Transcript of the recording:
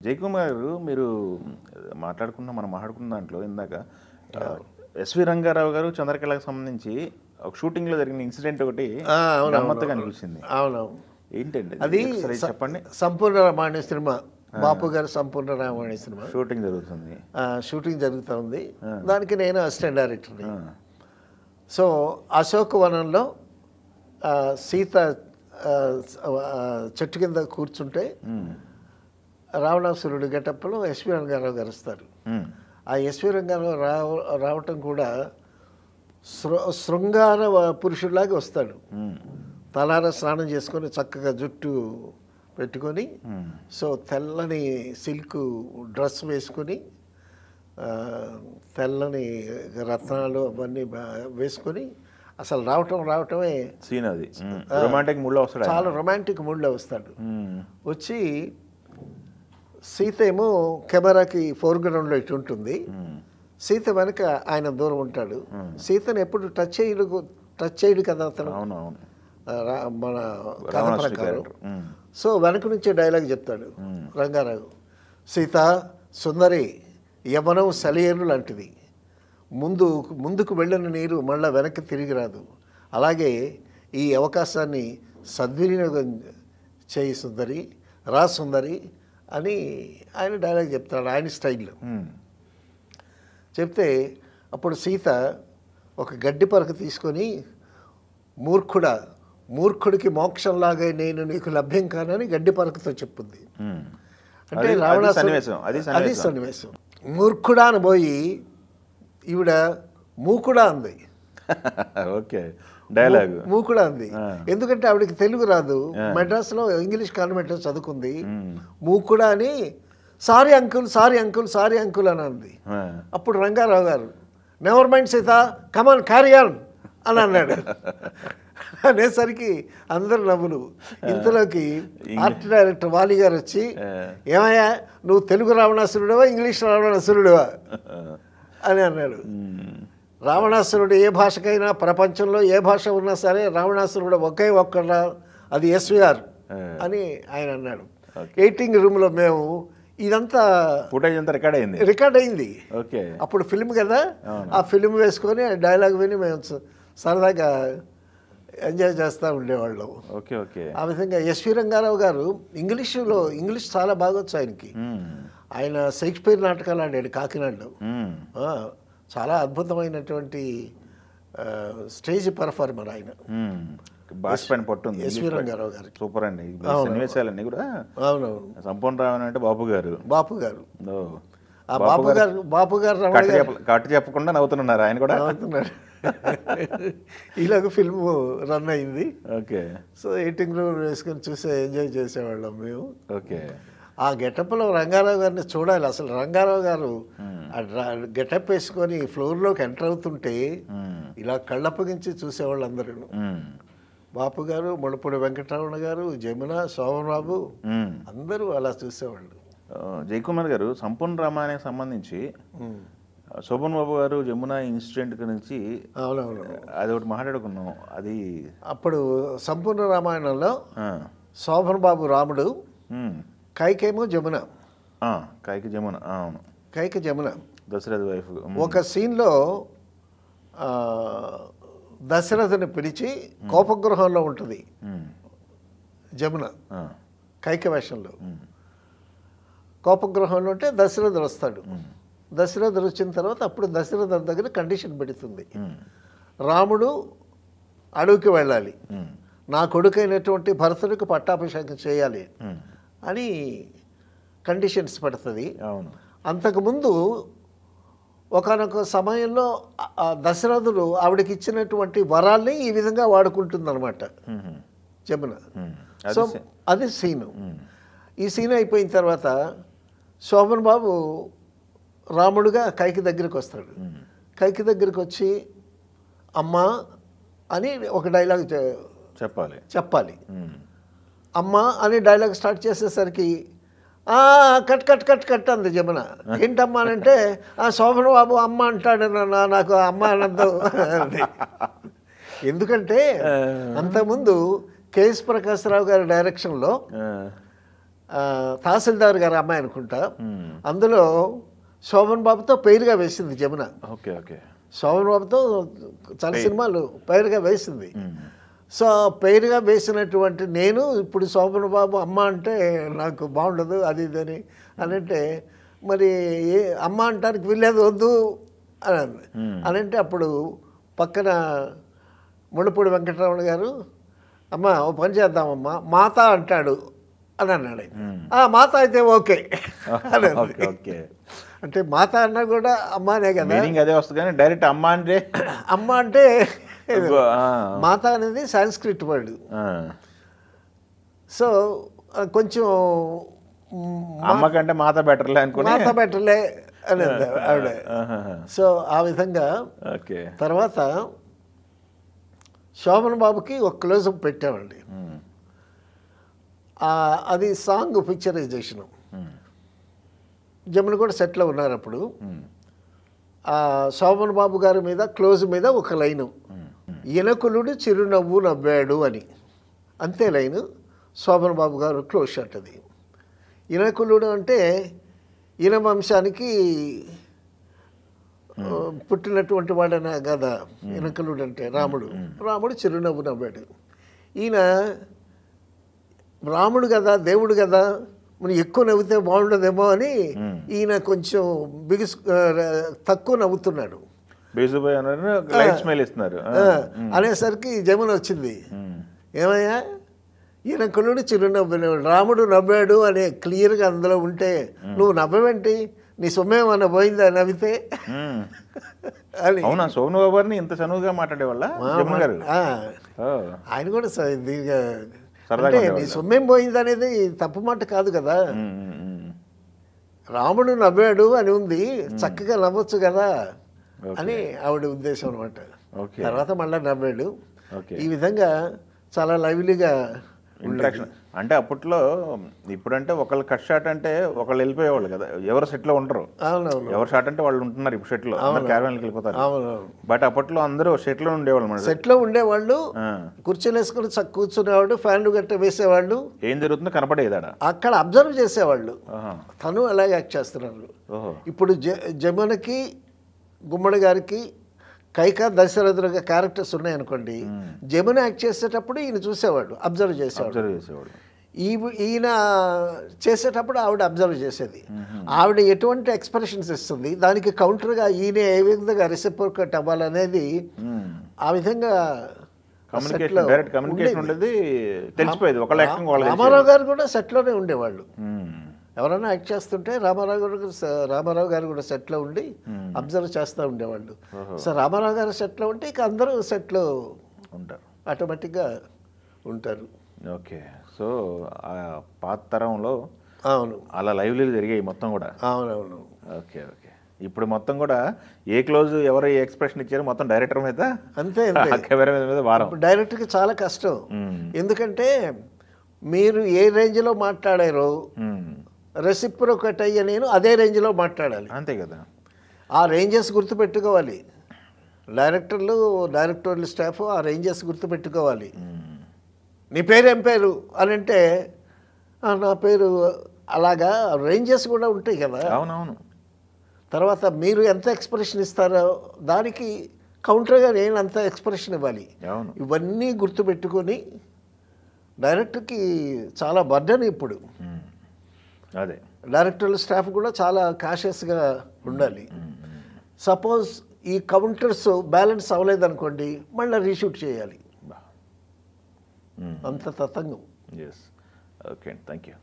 జయకుమార్ గారు మీరు మనం మాట్లాడుకున్న దాంట్లో ఇందాక ఎస్వి రంగారావు గారు చంద్రకళకు సంబంధించి ఒక షూటింగ్లో జరిగిన ఇన్సిడెంట్ ఒకటి గమ్మత్తుగా అనిపించింది. అవునవును, ఏంటండి అది చెప్పండి. సంపూర్ణ రామాయణ సినిమా, బాపు గారు సంపూర్ణ రామాయణ సినిమా షూటింగ్ జరుగుతుంది. షూటింగ్ జరుగుతుంది. దానికి నేను అసిస్టెంట్ డైరెక్టర్ని. సో అశోకవనంలో సీత చెట్టు కింద కూర్చుంటే రావణాసురుడు గెటప్లో ఎస్వి రంగారావు గారు వస్తారు. ఆ ఎస్వి రంగారావు రావటం కూడా శృంగార పురుషుడిలాగా వస్తాడు. తలార స్నానం చేసుకొని చక్కగా జుట్టు పెట్టుకొని, సో తెల్లని సిల్క్ డ్రెస్ వేసుకొని, తెల్లని రత్నాలు అవన్నీ వేసుకొని అసలు రావటమే సీన్. అది రొమాంటిక్ మూడ్లో వస్తాడు, చాలా రొమాంటిక్ మూడ్లో వస్తాడు. వచ్చి సీత ఏమో కెమెరాకి ఫోర్గ్రౌండ్లో ఇటు ఉంటుంది, సీత వెనక ఆయన దూరం ఉంటాడు. సీతను ఎప్పుడు టచ్ చేయడు కదా అతను, మన కథ ప్రకారం. సో వెనక నుంచే డైలాగ్ చెప్తాడు రంగారావు, సీత సుందరి, యవనం సెలయేరు లాంటిది, ముందుకు వెళ్ళిన నీరు మళ్ళీ వెనక్కి తిరిగి రాదు, అలాగే ఈ అవకాశాన్ని సద్వినియోగం చేయి సుందరి, రా సుందరి అని ఆయన డైలాగ్ చెప్తాడు ఆయన స్టైల్లో. చెప్తే అప్పుడు సీత ఒక గడ్డి పరక తీసుకొని, మూర్ఖుడికి మోక్షంలాగా నేను నీకు లభ్యం కానని గడ్డి పరకతో చెప్పుంది. అంటే అది సన్నివేశం. మూర్ఖుడా అని పోయి ఈవిడ మూకుడా అంది. ఓకే, డైలాగ్ మూకుడా అంది. ఎందుకంటే ఆవిడకి తెలుగు రాదు, మెడ్రాస్లో ఇంగ్లీష్ కాన్వెంట్లో చదువుకుంది. మూకుడా అని సారీ అంకుల్ అని అంది. అప్పుడు రంగారావు గారు never mind Sita, come on carry on అని అన్నాడు. అనేసరికి అందరు నవ్వులు. ఇంతలోకి ఆర్ట్ డైరెక్టర్ వాలి గారు వచ్చి, ఏమయ్యా నువ్వు తెలుగు రావణాసురుడివా ఇంగ్లీష్ రావణాసురుడివా అని అన్నాడు. రావణాసురుడు ఏ భాషకైనా, ప్రపంచంలో ఏ భాష ఉన్నా సరే రావణాసురుడు ఒకే ఒక్కడా, అది ఎస్విఆర్ అని ఆయన అన్నాడు. ఎడిటింగ్ రూమ్లో మేము ఇదంతా ఫుటేజ్ అంతా రికార్డ్ అయింది. అప్పుడు ఫిల్మ్ కదా, ఆ ఫిల్మ్ వేసుకొని డైలాగ్ విని మేము సరదాగా ఎంజాయ్ చేస్తూ ఉండేవాళ్ళం. ఆ విధంగా ఎస్వి రంగారావు గారు ఇంగ్లీష్ చాలా బాగొచ్చు ఆయనకి. ఆయన షేక్స్పియర్ నాటకాలు ఆడాడు కాకినాడలో. చాలా అద్భుతమైనటువంటి స్టేజ్ పర్ఫార్మర్ ఆయన. భాష పైన పట్టుంది ఎస్వి రంగారావు గారు. సూపర్ అండి. సన్నివేశాలన్నీ కూడా అవునవును. సంపూర్ణ రావణ అంటే బాపు గారు కట్టు చెప్పకుండా నవ్వుతున్నారు ఆయన కూడా. నవ్వుతున్నారు. ఇలాగ ఫిల్మ్ రన్ అయింది. ఓకే. సో ఎడిటింగ్ రూమ్ వేసుకొని చూసే ఎంజాయ్ చేసేవాళ్ళం మేము. ఓకే. ఆ గెటప్లో రంగారావు గారిని చూడాలి. అసలు రంగారావు గారు గెటప్ వేసుకొని ఫ్లోర్లోకి ఎంటర్ అవుతుంటే ఇలా కళ్ళప్పగించి చూసేవాళ్ళు అందరూ. బాపు గారు, ముళ్ళపూడి వెంకటరమణ గారు, జమున, శోభన్ బాబు అందరూ అలా చూసేవాళ్ళు. జయకుమార్ గారు, సంపూర్ణ రామాయణానికి సంబంధించి శోభన్ బాబు గారు జమున ఇన్సిడెంట్ గురించి అది ఒకటి మాట్లాడుకున్నాం. అది అప్పుడు సంపూర్ణ రామాయణంలో శోభన్ బాబు రాముడు, కైకేమో జమున. కైకి జమున దశరథ వైఫ్. ఒక సీన్లో దశరథుని పిలిచి కోపగృహంలో ఉంటుంది జమున కైక వేషంలో. కోపగృహంలో ఉంటే దశరథుడు వస్తాడు. దశరథుడు వచ్చిన తర్వాత అప్పుడు దశరథుడి దగ్గర కండిషన్ పెడుతుంది, రాముడు అడవికి వెళ్ళాలి, నా కొడుకైనటువంటి భరతుడికి పట్టాభిషేకం చేయాలి అని కండిషన్స్ పెడుతుంది. అంతకుముందు ఒకానొక సమయంలో దశరథుడు ఆవిడకి ఇచ్చినటువంటి వరాల్ని ఈ విధంగా వాడుకుంటుందన్నమాట జమున. సో అది సీను. ఈ సీన్ అయిపోయిన తర్వాత శోభన్ బాబు రాముడుగా కైకి దగ్గరికి వస్తాడు. కైకి దగ్గరికి వచ్చి అమ్మ అని ఒక డైలాగ్ చెప్పాలి. అమ్మ అని డైలాగ్ స్టార్ట్ చేసేసరికి కట్ కట్ కట్ కట్ అంది జమున. ఏంటమ్మా అంటే శోభన్ బాబు అమ్మ అంటాడు, నాకు అమ్మ అనద్దు. ఎందుకంటే అంతకుముందు కేఎస్ ప్రకాశ్రావు గారి డైరెక్షన్లో తహసీల్దార్ గారి అమ్మాయి అనుకుంటా. అందులో శోభన్ బాబుతో పేరుగా వేసింది జమున. Okay okay. శోభన్ బాబుతో చాలా సినిమాలు పేరుగా వేసింది. సో పేరుగా వేసినటువంటి నేను ఇప్పుడు శోభన్ బాబు అమ్మ అంటే నాకు బాగుండదు అది ఇదని అని అంటే మరి అమ్మ అంటానికి వీల్లేదు వద్దు అని అంటే అప్పుడు పక్కన ముళ్ళపూడి వెంకటరమణ గారు అమ్మ ఓ పని చేద్దామమ్మా మాత అంటాడు అని అన్నాడు. మాత అయితే ఓకే అని. అంటే మాత అన్నా కూడా అమ్మానే కదా, అదే వస్తుంది కానీ డైరెక్ట్ అమ్మ అంటే అమ్మ అంటే మాత అనేది సాంస్క్రిట్ వర్డ్. సో కొంచెం అమ్మ కంటే మాత బెటర్లే అనుకుని మాత బెటర్లే అని ఆవిడ. సో ఆ విధంగా తర్వాత శోభన్ బాబుకి ఒక క్లోజప్ పెట్టామండి. అది సాంగ్ పిక్చరైజేషను. జమున కూడా సెట్లో ఉన్నారు అప్పుడు. శోభన్ బాబు గారి మీద క్లోజ్ మీద ఒక లైను, ఇనకులుడు చిరునవ్వు నవ్వాడు అని, అంతే లైను. శోభన్ బాబు గారు క్లోజ్ షాట్ అది. ఇనకులుడు అంటే ఈయన వంశానికి పుట్టినటువంటి వాడన కదా ఇనకులుడు అంటే. రాముడు చిరునవ్వు నవ్వాడు. ఈయన రాముడు కదా, దేవుడు కదా, మనం ఎక్కువ నవ్వితే బాగుండదేమో అని ఈయన కొంచెం తక్కువ నవ్వుతున్నాడు. అనేసరికి జమున వచ్చింది, ఏమయ్యా ఈయన కులుడు చిరునవ్వు రాముడు నవ్వాడు అనే క్లియర్గా అందులో ఉంటే నువ్వు నవ్వవేంటి, నీ సొమ్మేమన్నా పోయిందా నవ్వితే అని. అవునా, శోభన్ బాబు గారిని ఇంత చనువుగా మాట్లాడేవాళ్ళ ఆయన కూడా దీనిగా అంటే నీ సొమ్మేం పోయింది అనేది తప్పు మాట కాదు కదా. రాముడు నవ్వాడు అని ఉంది, చక్కగా నవ్వచ్చు కదా అని ఆవిడ ఉద్దేశం అనమాట. తర్వాత మళ్ళీ నవ్వాడు. ఈ విధంగా చాలా లైవ్లీగా ఇంట్రాక్షన్. అంటే అప్పట్లో ఇప్పుడంటే ఒకళ్ళు కట్ షాట్ అంటే ఒకళ్ళు వెళ్ళిపోయేవాళ్ళు కదా, ఎవరు సెట్లో ఉండరు. ఎవరు షాట్ అంటే వాళ్ళు ఉంటున్నారు ఇప్పుడు సెట్లో, క్యారవాన్కి వెళ్ళిపోతారు. బట్ అప్పట్లో అందరూ సెట్లో ఉండేవాళ్ళు. సెట్లో ఉండేవాళ్ళు, కుర్చీలు వేసుకుని కూర్చునేవాడు, ఫ్యాన్లు గట్ట వేసేవాళ్ళు, ఏం జరుగుతుందో కనపడేది అక్కడ అబ్జర్వ్ చేసేవాళ్ళు. తను అలాగే యాక్ట్ చేస్తున్నారు. ఇప్పుడు జమునకి గుమ్మడి గారికి కైక దశరథుల క్యారెక్టర్స్ ఉన్నాయనుకోండి, జమున యాక్ట్ చేసేటప్పుడు ఈయన చూసేవాడు, అబ్జర్వ్ చేసేవాడు. ఈయన చేసేటప్పుడు ఆవిడ అబ్జర్వ్ చేసేది. ఆవిడ ఎటువంటి ఎక్స్ప్రెషన్స్ ఇస్తుంది, దానికి కౌంటర్గా ఈయన ఏ విధంగా రెసిప్రోకేట్ అవ్వాలనేది ఆ విధంగా రామారావు గారు కూడా సెట్లోనే ఉండేవాళ్ళు. ఎవరైనా యాక్ట్ చేస్తుంటే రామారావు గారు కూడా సెట్లో ఉండి అబ్జర్వ్ చేస్తూ ఉండేవాళ్ళు. సో రామారావు గారు సెట్లో ఉంటే ఇక అందరూ సెట్లో ఉంటారు, ఆటోమేటిక్గా ఉంటారు. ఓకే. సో ఆ పాత తరంలో అవును అలా లైవ్లీ జరిగాయి మొత్తం కూడా. అవునవును. Okay okay. ఇప్పుడు మొత్తం కూడా ఏ క్లోజ్ ఎవరు ఏ ఎక్స్ప్రెషన్ ఇచ్చారో మొత్తం డైరెక్టర్ మీద, అంతే కెమెరా మీద వారం. డైరెక్టర్కి చాలా కష్టం, ఎందుకంటే మీరు ఏ రేంజ్లో మాట్లాడారో రెసిప్రోకేట్ అయ్యే నేను అదే రేంజ్లో మాట్లాడాలి. అంతే కదా, ఆ రేంజెస్ గుర్తుపెట్టుకోవాలి. డైరెక్టోరియల్ స్టాఫ్ ఆ రేంజెస్ గుర్తుపెట్టుకోవాలి. నీ పేరు ఏం పేరు అని అంటే నా పేరు, అలాగా రేంజెస్ కూడా ఉంటాయి కదా. అవునవును. తర్వాత మీరు ఎంత ఎక్స్ప్రెషన్ ఇస్తారో దానికి కౌంటర్గా నేను అంత ఎక్స్ప్రెషన్ ఇవ్వాలి. ఇవన్నీ గుర్తుపెట్టుకొని డైరెక్టర్కి చాలా బర్డెన్ ఇప్పుడు. అదే డైరెక్టర్ల స్టాఫ్ కూడా చాలా కాషియస్గా ఉండాలి. సపోజ్ ఈ కౌంటర్స్ బ్యాలెన్స్ అవ్వలేదనుకోండి, మళ్ళీ రీషూట్ చేయాలి. అంత తతంగం. Okay, thank you.